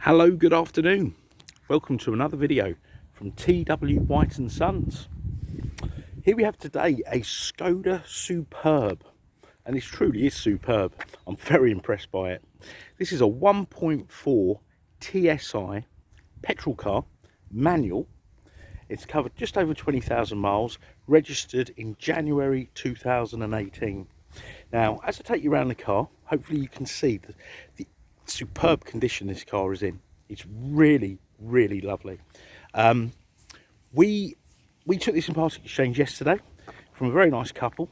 Hello, good afternoon. Welcome to another video from TW White & Sons. Here we have today a SKODA Superb, and this truly is superb. I'm very impressed by it. This is a 1.4 TSI petrol car, manual. It's covered just over 20,000 miles, registered in January 2018. Now, as I take you around the car, hopefully you can see the superb condition this car is in. It's really lovely. We took this in part exchange yesterday from a very nice couple.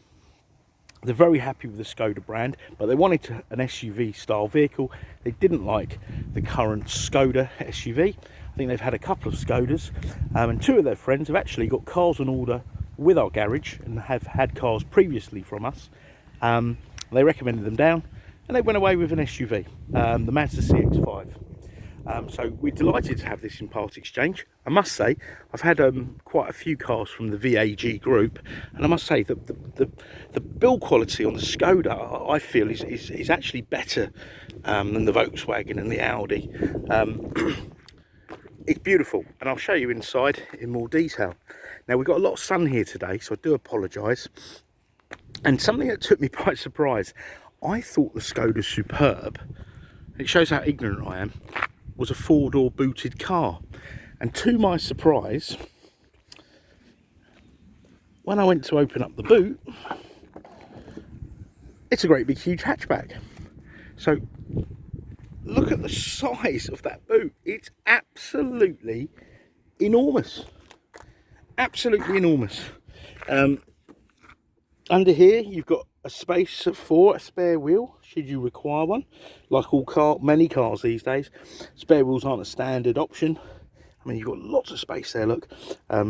They're very happy with the SKODA brand, but they wanted an SUV style vehicle. They didn't like the current SKODA SUV. I think they've had a couple of SKODAs, and two of their friends have actually got cars on order with our garage and have had cars previously from us. They recommended them down, and they went away with an SUV, the Mazda CX-5. So we're delighted to have this in part exchange. I must say, I've had quite a few cars from the VAG group, and I must say that the build quality on the SKODA, I feel, is actually better than the Volkswagen and the Audi. It's beautiful, and I'll show you inside in more detail. Now, we've got a lot of sun here today, so I do apologise. And something that took me by surprise, I thought the SKODA Superb, it shows how ignorant I am, was a four-door booted car. And to my surprise, when I went to open up the boot, it's a great big huge hatchback. So look at the size of that boot. It's absolutely enormous. Absolutely enormous. Under here you've got a space for a spare wheel should you require one. Like many cars these days, spare wheels aren't a standard option. I mean, you've got lots of space there, look.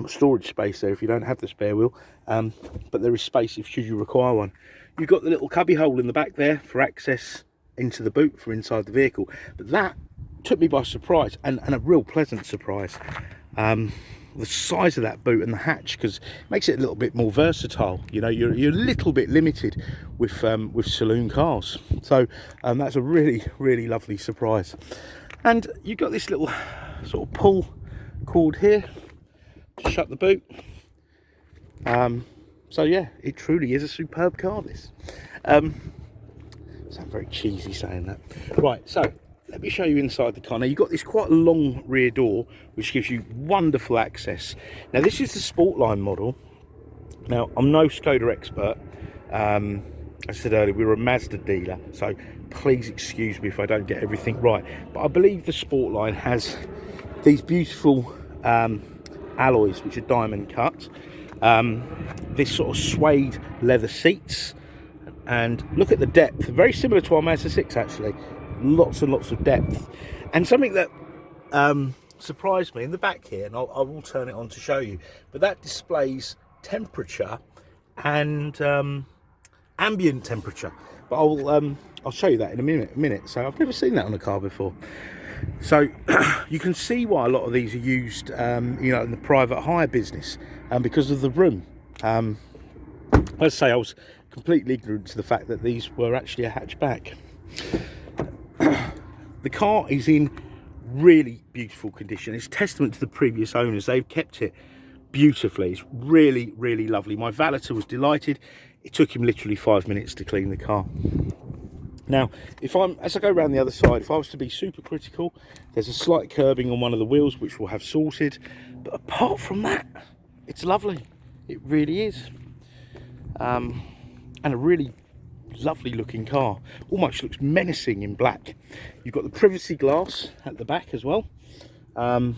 Storage space there if you don't have the spare wheel, but there is space if should you require one. You've got the little cubby hole in the back there for access into the boot for inside the vehicle. But that took me by surprise, and a real pleasant surprise. The size of that boot and the hatch, because it makes it a little bit more versatile. You know, you're a little bit limited with saloon cars. So that's a really lovely surprise. And you've got this little sort of pull cord here to shut the boot. So yeah, it truly is a superb car, this. Sound very cheesy saying that. Right, so let me show you inside the car. Now, you've got this quite long rear door, which gives you wonderful access. Now, this is the SportLine model. Now, I'm no SKODA expert. As I said earlier, we're a Mazda dealer, so please excuse me if I don't get everything right. But I believe the SportLine has these beautiful alloys, which are diamond cut. This sort of suede leather seats. And look at the depth. Very similar to our Mazda 6, actually. Lots and lots of depth. And something that surprised me in the back here, and I will turn it on to show you, but that displays temperature and ambient temperature. But I'll show you that in a minute. So I've never seen that on a car before. So you can see why a lot of these are used, you know, in the private hire business, because of the room. Let's say I was completely ignorant to the fact that these were actually a hatchback. The car is in really beautiful condition. It's testament to the previous owners. They've kept it beautifully. It's really lovely. My valeter was delighted. It took him literally 5 minutes to clean the car. Now, as I go around the other side, if I was to be super critical, there's a slight curbing on one of the wheels, which we'll have sorted. But apart from that, it's lovely. It really is. And a really lovely looking car. Almost looks menacing in black. You've got the privacy glass at the back as well. But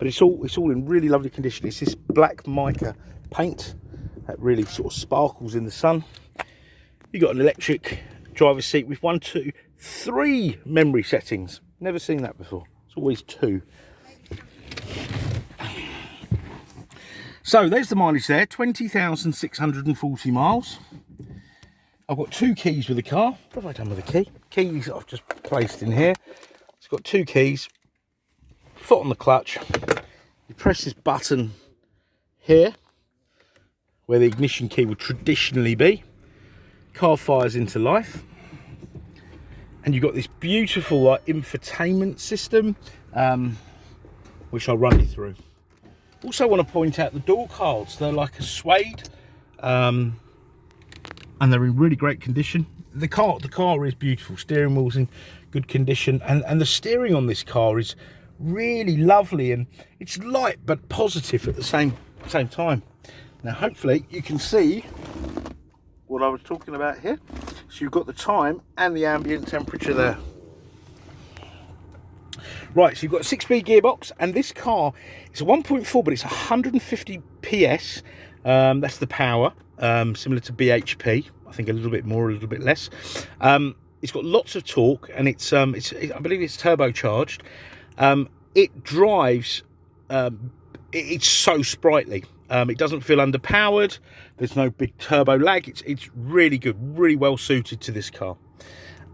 it's all in really lovely condition. It's this black mica paint that really sort of sparkles in the sun. You've got an electric driver's seat with 1, 2, 3 memory settings. Never seen that before. It's always 2. So there's the mileage there, 20,640 miles. I've got 2 keys with the car. What have I done with the key? Keys I've just placed in here. It's got 2 keys, foot on the clutch. You press this button here, where the ignition key would traditionally be. Car fires into life. And you've got this beautiful infotainment system, which I'll run you through. Also want to point out the door cards. They're like a suede, and they're in really great condition. The car is beautiful. Steering wheel's in good condition, and the steering on this car is really lovely, and it's light but positive at the same time. Now hopefully you can see what I was talking about here. So you've got the time and the ambient temperature there. Right, so you've got a 6-speed gearbox, and this car is a 1.4, but it's 150 PS. That's the power, similar to BHP. I think a little bit more, a little bit less. It's got lots of torque, and it's I believe it's turbocharged. It drives. It's so sprightly. It doesn't feel underpowered. There's no big turbo lag. It's really good, really well suited to this car.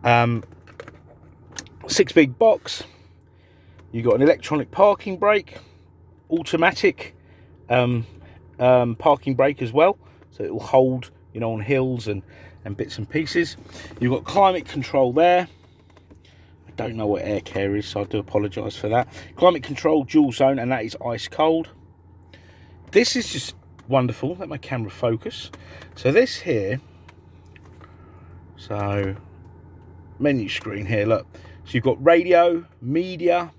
6-speed box. You've got an electronic parking brake, automatic parking brake as well, so it will hold, you know, on hills and bits and pieces. You've got climate control there. I don't know what air care is, so I do apologise for that. Climate control, dual zone, and that is ice cold. This is just wonderful. Let my camera focus. So this here, so menu screen here, look. So you've got radio, media,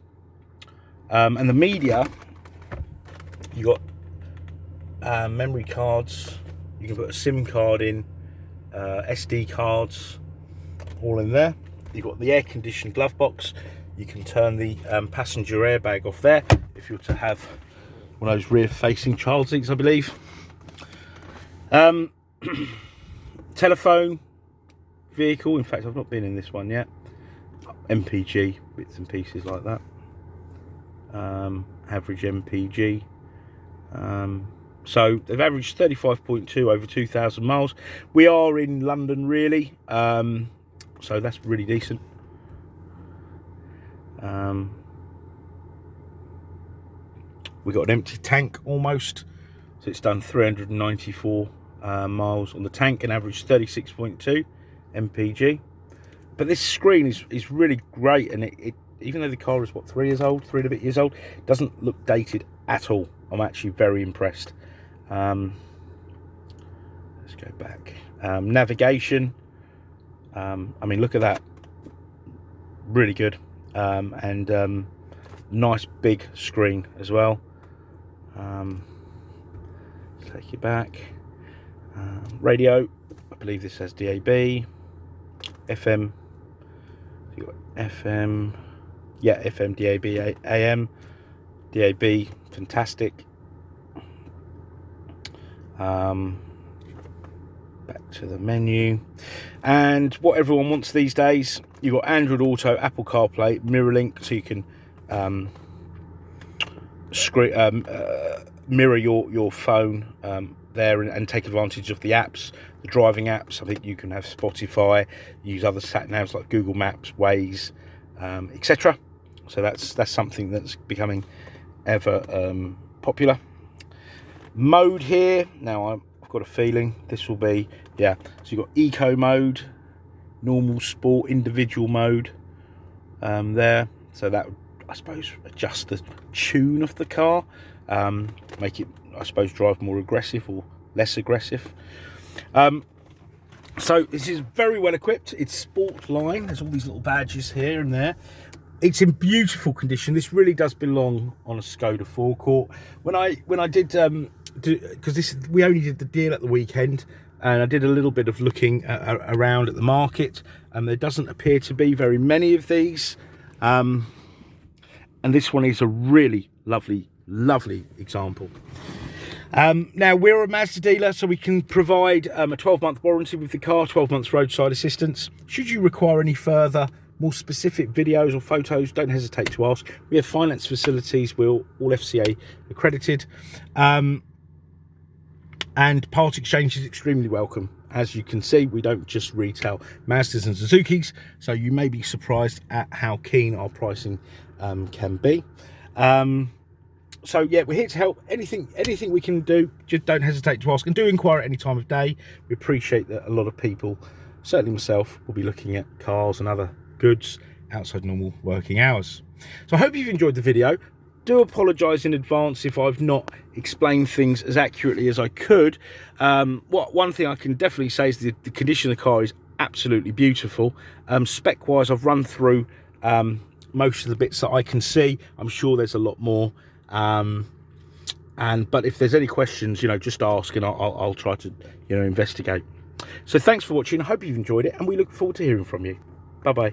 and the media, you got memory cards. You can put a SIM card in, SD cards, all in there. You've got the air-conditioned glove box. You can turn the passenger airbag off there if you were to have one of those rear-facing child seats, I believe. Telephone, vehicle. In fact, I've not been in this one yet. MPG, bits and pieces like that. Average MPG. So they've averaged 35.2 over 2,000 miles. We are in London, really, so that's really decent. We got an empty tank almost, so it's done 394 miles on the tank and averaged 36.2 MPG. But this screen is really great, and it even though the car is what, 3 years old, 3 and a bit years old, it doesn't look dated at all. I'm actually very impressed. Let's go back. Navigation. I mean, look at that. Really good. And nice big screen as well. Take you back. Radio. I believe this has DAB, FM. You got FM. Yeah, FM, DAB, AM, DAB, fantastic. Back to the menu, and what everyone wants these days, you've got Android Auto, Apple CarPlay, MirrorLink, so you can mirror your phone there and take advantage of the apps, the driving apps. I think you can have Spotify, use other sat navs like Google Maps, Waze, etc. So that's something that's becoming ever popular. Mode here, now I've got a feeling this will be, yeah, so you've got eco mode, normal, sport, individual mode there. So that would, I suppose, adjust the tune of the car, make it, I suppose, drive more aggressive or less aggressive. So this is very well equipped. It's SportLine. There's all these little badges here and there. It's in beautiful condition. This really does belong on a Skoda forecourt. When I did, because we only did the deal at the weekend, and I did a little bit of looking around at the market, and there doesn't appear to be very many of these. And this one is a really lovely example. Now, we're a Mazda dealer, so we can provide a 12-month warranty with the car, 12 months roadside assistance. Should you require any further, more specific videos or photos, don't hesitate to ask. We have finance facilities, we're all FCA accredited. And part exchange is extremely welcome. As you can see, we don't just retail Mazdas and Suzukis, so you may be surprised at how keen our pricing can be. So yeah, we're here to help. Anything we can do, just don't hesitate to ask, and do inquire at any time of day. We appreciate that a lot of people, certainly myself, will be looking at cars and other goods outside normal working hours. So I hope you've enjoyed the video. Do apologise in advance if I've not explained things as accurately as I could. One thing I can definitely say is the condition of the car is absolutely beautiful. Spec wise, I've run through most of the bits that I can see. I'm sure there's a lot more, but if there's any questions, you know, just ask and I'll try to, you know, investigate. So thanks for watching. I hope you've enjoyed it, and we look forward to hearing from you. Bye bye.